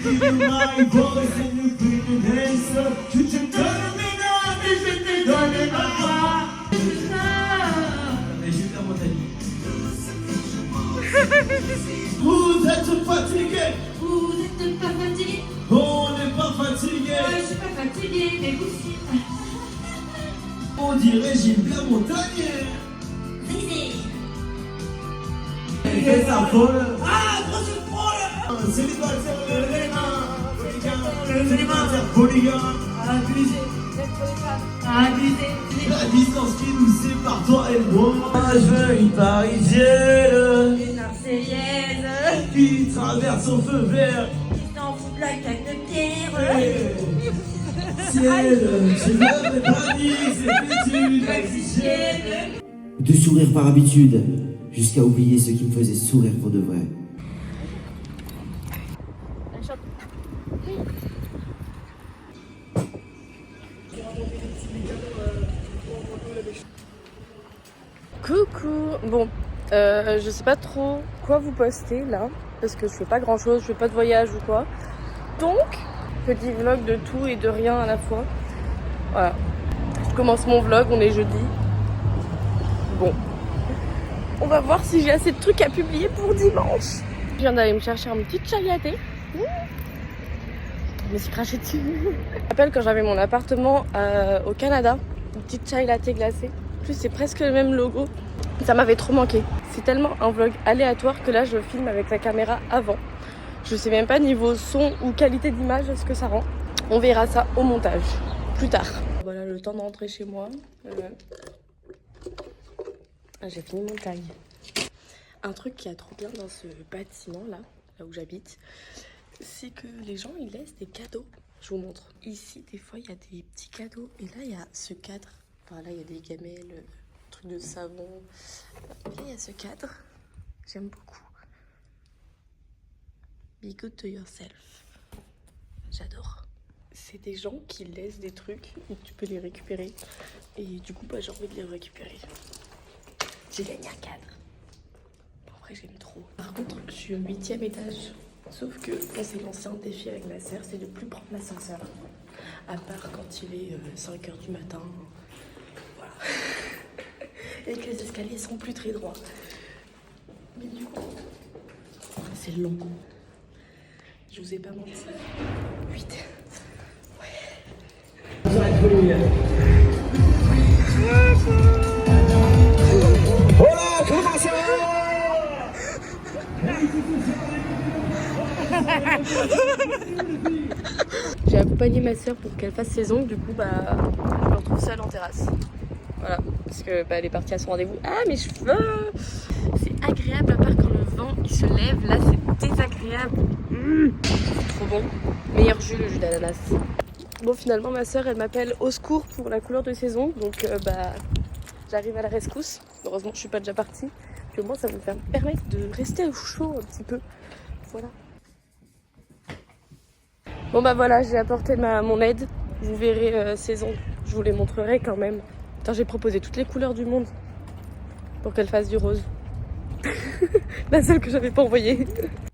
give you my voice and you bring your hands up. Tu te donnes mes noms et je te donne ma voix. Mais Julien Montagnier. Vous êtes fatigué. Vous n'êtes pas fatigué. On n'est pas fatigué. Je suis pas fatigué, mais vous si. On dirait Julien Montagnier. Et ça vole. Ah, grosse folle. Célibataire, levez les mains. Levez les mains. Polygame. Abusé. Abusé. La distance qui nous sépare, toi et moi. Je veux une parisienne. Une marseillaise. Qui traverse son feu vert. Qui s'en fout de la claque de pierre. Ciel, je n'avais pas dit, c'était une mexicaine. De sourire par habitude, jusqu'à oublier ce qui me faisait sourire pour de vrai. Coucou. Bon, je sais pas trop quoi vous poster là, parce que je fais pas grand chose, je fais pas de voyage ou quoi. Donc, petit vlog de tout et de rien à la fois. Voilà. Je commence mon vlog, on est jeudi. Bon. On va voir si j'ai assez de trucs à publier pour dimanche. Je viens d'aller me chercher un petit chai latte. Je me suis craché dessus. Je me rappelle quand j'avais mon appartement au Canada, une petite chai latte glacée. En plus, c'est presque le même logo. Ça m'avait trop manqué. C'est tellement un vlog aléatoire que là, je filme avec la caméra avant. Je sais même pas niveau son ou qualité d'image ce que ça rend. On verra ça au montage, plus tard. Voilà le temps de rentrer chez moi. J'ai fini mon taille. Un truc qui est trop bien dans ce bâtiment là où j'habite, c'est que les gens ils laissent des cadeaux. Je vous montre. Ici des fois il y a des petits cadeaux et là il y a ce cadre. Enfin là il y a des gamelles, trucs de savon. Et là il y a ce cadre. J'aime beaucoup. Be good to yourself. J'adore. C'est des gens qui laissent des trucs et tu peux les récupérer. Et du coup, j'ai envie de les récupérer. J'ai gagné un cadre. En vrai, j'aime trop. Par contre, je suis au 8e étage. Sauf que on s'est lancé un défi avec ma sœur, c'est de plus prendre l'ascenseur. À part quand il est 5h du matin. Voilà. Et que les escaliers sont plus très droits. Mais du coup, c'est long. Je vous ai pas menti. 8. Ouais. Voilà, comment ça J'ai accompagné ma soeur pour qu'elle fasse ses ongles, du coup je me retrouve seule en terrasse. Voilà, parce que elle est partie à son rendez-vous. Ah mes cheveux! C'est agréable à part quand le vent il se lève, là c'est désagréable. C'est trop bon. Meilleur jus, le jus d'ananas. Bon finalement ma soeur elle m'appelle au secours pour la couleur de ses ongles, donc j'arrive à la rescousse. Heureusement je suis pas déjà partie. Puis au moins ça va me permettre de rester au chaud un petit peu. Voilà. Bon voilà, j'ai apporté mon aide. Vous verrez ses ongles. Je vous les montrerai quand même. Putain, j'ai proposé toutes les couleurs du monde pour qu'elle fasse du rose. La seule que j'avais pas envoyée.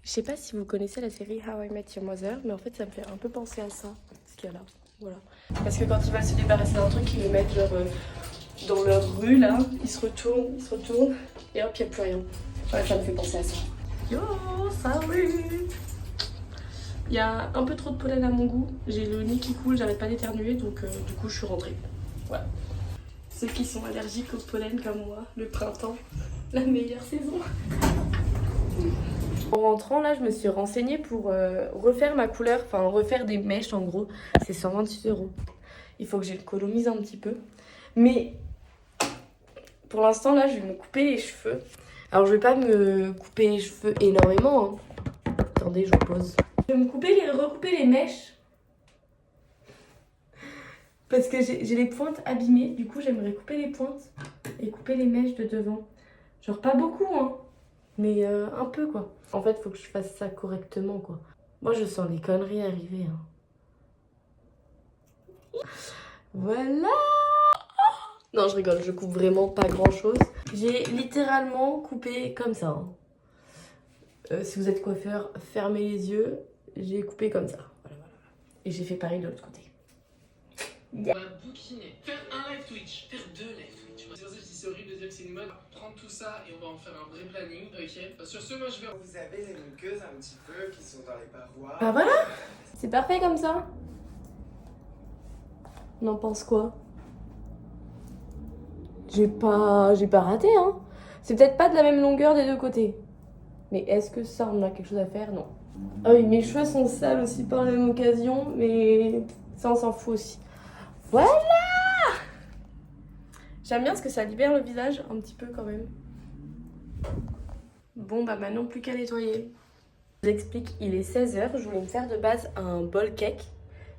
Je sais pas si vous connaissez la série How I Met Your Mother, mais en fait ça me fait un peu penser à ça, ce qu'il y a là. Voilà. Parce que quand ils veulent se débarrasser d'un truc, ils le mettent genre dans leur rue là, ils se retournent, et hop, il n'y a plus rien. Ouais, ça me fait penser à ça. Yo, salut! Il y a un peu trop de pollen à mon goût, j'ai le nez qui coule, j'arrête pas d'éternuer, donc du coup je suis rentrée. Voilà. Ceux qui sont allergiques au pollen comme moi, le printemps, la meilleure saison. En rentrant là, je me suis renseignée pour refaire ma couleur, enfin refaire des mèches en gros, c'est 126 €. Il faut que j'économise un petit peu. Mais pour l'instant là, je vais me couper les cheveux. Alors je vais pas me couper les cheveux énormément. Hein. Attendez, je pose. Je vais me recouper les mèches. Parce que j'ai les pointes abîmées. Du coup, j'aimerais couper les pointes et couper les mèches de devant. Genre pas beaucoup, hein. Mais un peu, quoi. En fait, faut que je fasse ça correctement, quoi. Moi, je sens les conneries arriver. Hein. Voilà. Non, je rigole. Je coupe vraiment pas grand-chose. J'ai littéralement coupé comme ça. Hein. Si vous êtes coiffeur, fermez les yeux. j'ai coupé comme ça. Voilà, voilà. Et j'ai fait pareil de l'autre côté. On va bouquiner, faire un live Twitch, faire 2 live Twitch. C'est pour ça que c'est horrible de dire que c'est une mode. Prendre tout ça et on va en faire un vrai planning, ok. Sur ce, moi je vais. Vous avez les muqueuses un petit peu qui sont dans les parois. Bah voilà, c'est parfait comme ça. On en pense quoi? J'ai pas raté, hein. C'est peut-être pas de la même longueur des deux côtés. Mais est-ce que ça, on a quelque chose à faire? Non. Ah oui, mes cheveux sont sales aussi par la même occasion, mais ça, on s'en fout aussi. Voilà! J'aime bien parce que ça libère le visage un petit peu quand même. Bon, bah maintenant, plus qu'à nettoyer. Je vous explique, il est 16h, je voulais me faire de base un bol cake.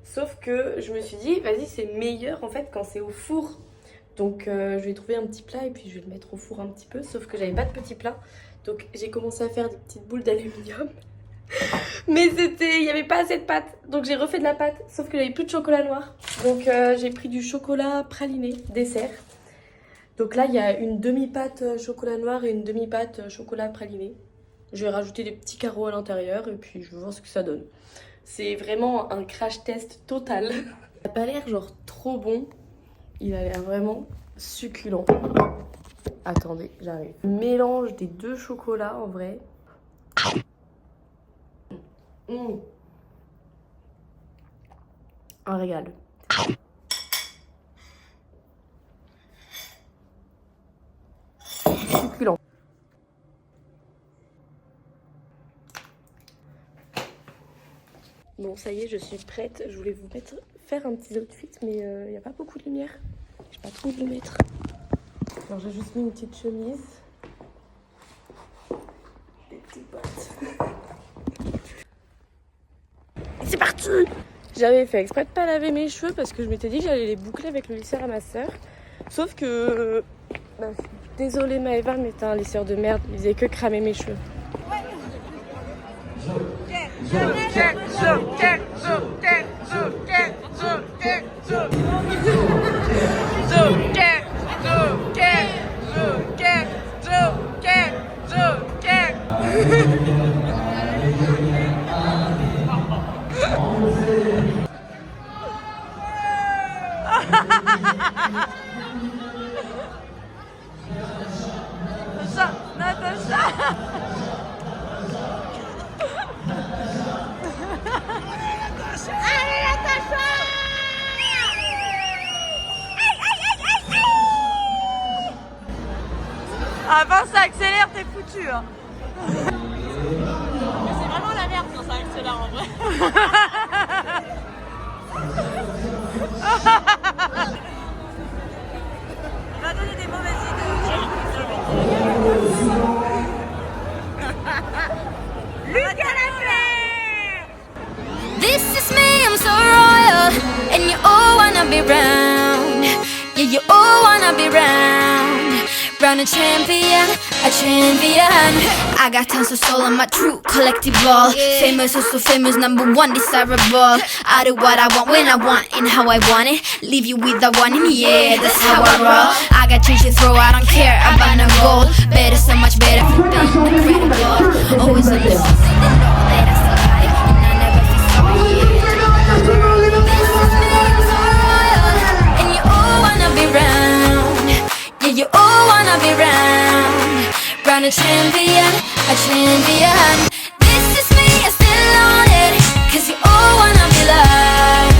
Sauf que je me suis dit, vas-y, c'est meilleur en fait quand c'est au four. Donc je vais trouver un petit plat et puis je vais le mettre au four un petit peu. Sauf que j'avais pas de petit plat. Donc j'ai commencé à faire des petites boules d'aluminium. Mais il n'y avait pas assez de pâte. Donc j'ai refait de la pâte. Sauf que j'avais plus de chocolat noir. Donc j'ai pris du chocolat praliné, dessert. Donc là il y a une demi-pâte chocolat noir et une demi-pâte chocolat praliné. Je vais rajouter des petits carreaux à l'intérieur et puis je vais voir ce que ça donne. C'est vraiment un crash test total. Il n'a pas l'air genre trop bon. Il a l'air vraiment succulent. Attendez, j'arrive. Mélange des deux chocolats en vrai. Un régal. Succulent. Bon, ça y est, je suis prête. Je voulais vous faire un petit outfit, mais il n'y a pas beaucoup de lumière. Je sais pas trop où le mettre. Alors, j'ai juste mis une petite chemise. Des petites bottes. Et c'est parti! J'avais fait exprès de pas laver mes cheveux parce que je m'étais dit que j'allais les boucler avec le lisseur à ma sœur. Sauf que... Bah, désolée Maëva, mais t'es un lisseur de merde. Il faisait que cramer mes cheveux. Avant ça accélère, t'es foutu hein. Mais c'est vraiment la merde quand ça accélère en vrai. Il va donner des mauvaises idées. Lucas Lafleur. This is me, I'm so royal, and you all wanna be round. Yeah, you all wanna be round. Round a champion, a champion. I got tons of soul on my true collectible. Famous, also famous, #1 desirable. I do what I want when I want and how I want it. Leave you with the one in the air, that's how I roll. I got change to throw, I don't care about no gold. Better, so much better, incredible. Always on the season, they know that I still got it, and I never feel sorry. This is me, I'm so royal, and you all wanna be round. Yeah, you all wanna be round. Round a champion, a champion. This is me, I'm still on it, cause you all wanna be loved.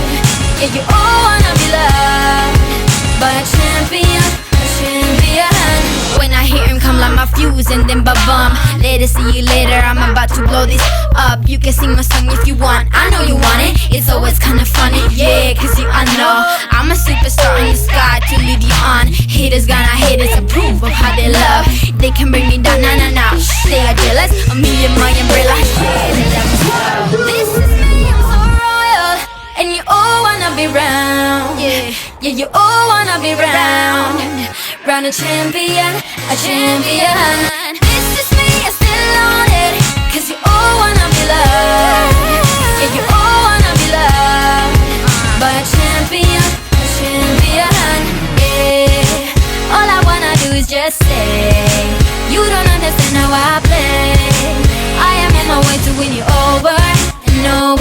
Yeah, you all wanna be loved by a champion, a champion. When I hear him come like my fuse and then ba-bum. Later, see you later, I'm about to blow this up. You can sing my song if you want, I know you want it. It's always kinda funny, yeah, cause you I know I'm a superstar in the sky to lead you on. Haters gonna hate us, approve of how they love. They can bring me down, nah, nah, nah. They are jealous of me and my umbrella. Yeah, they love me so. This is me, I'm so royal, and you all wanna be round. Yeah, yeah, you all wanna be round. Round a champion, a champion. This is me, I'm still on it, cause you all wanna be loved. Yeah, you all wanna be loved by a champion, a champion. Yeah, all I wanna do is just say, you don't understand how I play. I am on my way to win you over. No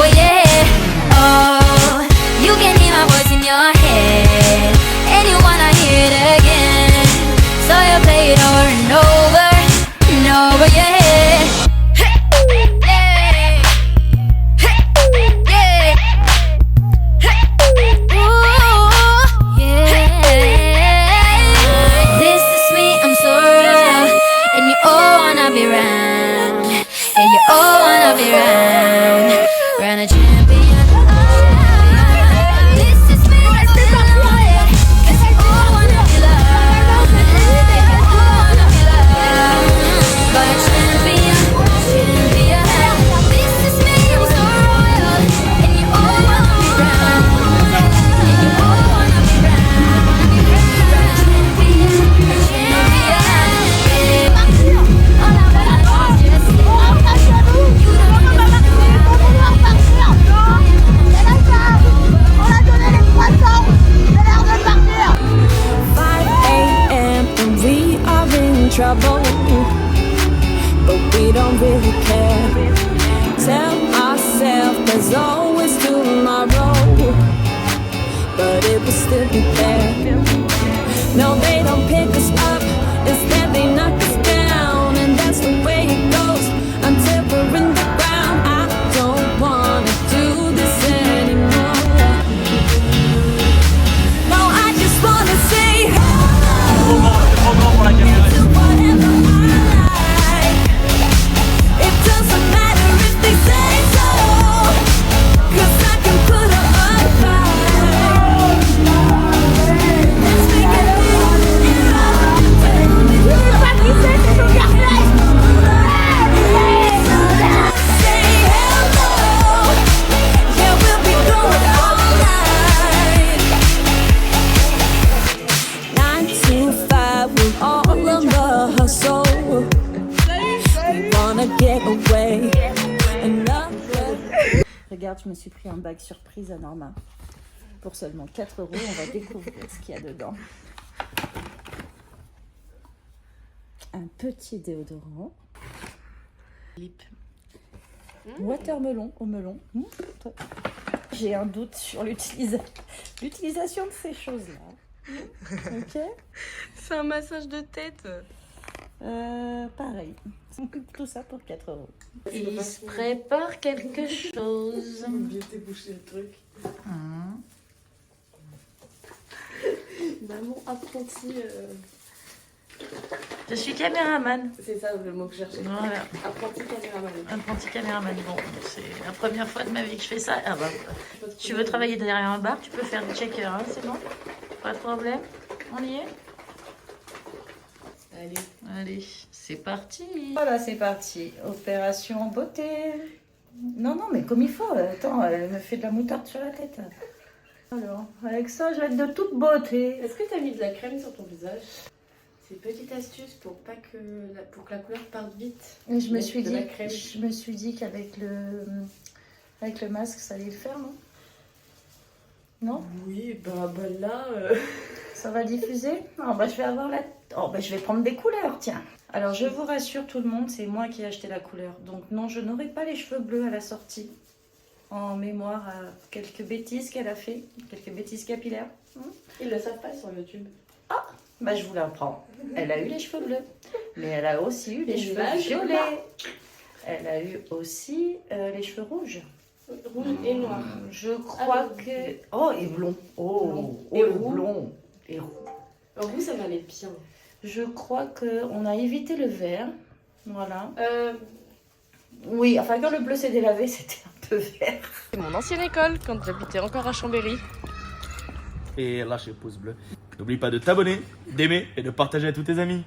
regarde, je me suis pris un bac surprise à Norma. Pour seulement 4 €, on va découvrir ce qu'il y a dedans. Un petit déodorant. Lip. Watermelon au melon. J'ai un doute sur l'utilisation de ces choses-là. Ok. C'est un massage de tête. Pareil. Tout ça pour 4 €. Il se prépare quelque chose. Bien déboucher le truc. Maman apprentie. Je suis caméraman. C'est ça le mot que je cherchais. Voilà. Apprenti caméraman. Apprenti caméraman. Bon, c'est la première fois de ma vie que je fais ça. Ah bah, tu veux travailler derrière un bar, tu peux faire du checker, hein, c'est bon? Pas de problème. On y est? Allez, c'est parti. Voilà, c'est parti. Opération beauté. Non, mais comme il faut. Attends, elle me fait de la moutarde sur la tête. Alors, avec ça, je vais être de toute beauté. Est-ce que tu as mis de la crème sur ton visage? C'est une petite astuce pour que la couleur parte vite. Et je me suis de dit, la crème. qu'avec le masque, ça allait le faire, non? Non? Oui, bah là. Ça va diffuser? Oh, bah, je vais prendre des couleurs, tiens. Alors, je vous rassure tout le monde, c'est moi qui ai acheté la couleur. Donc, non, je n'aurai pas les cheveux bleus à la sortie. En mémoire à quelques bêtises qu'elle a fait, quelques bêtises capillaires. Ils le savent pas sur YouTube. Bah, je vous l'apprends. Elle a eu les cheveux bleus, mais elle a aussi eu les cheveux Image violets. Elle a eu aussi les cheveux rouges. Rouge et noir. Je crois que... Oh, et blond. Oh, Et et roux. blond. Et roux. Roux, ça m'allait bien. Je crois qu'on a évité le vert. Voilà. Oui, enfin, quand le bleu s'est délavé, c'était un peu vert. C'est mon ancienne école quand j'habitais encore à Chambéry. Et lâchez le pouce bleu. N'oublie pas de t'abonner, d'aimer et de partager à tous tes amis.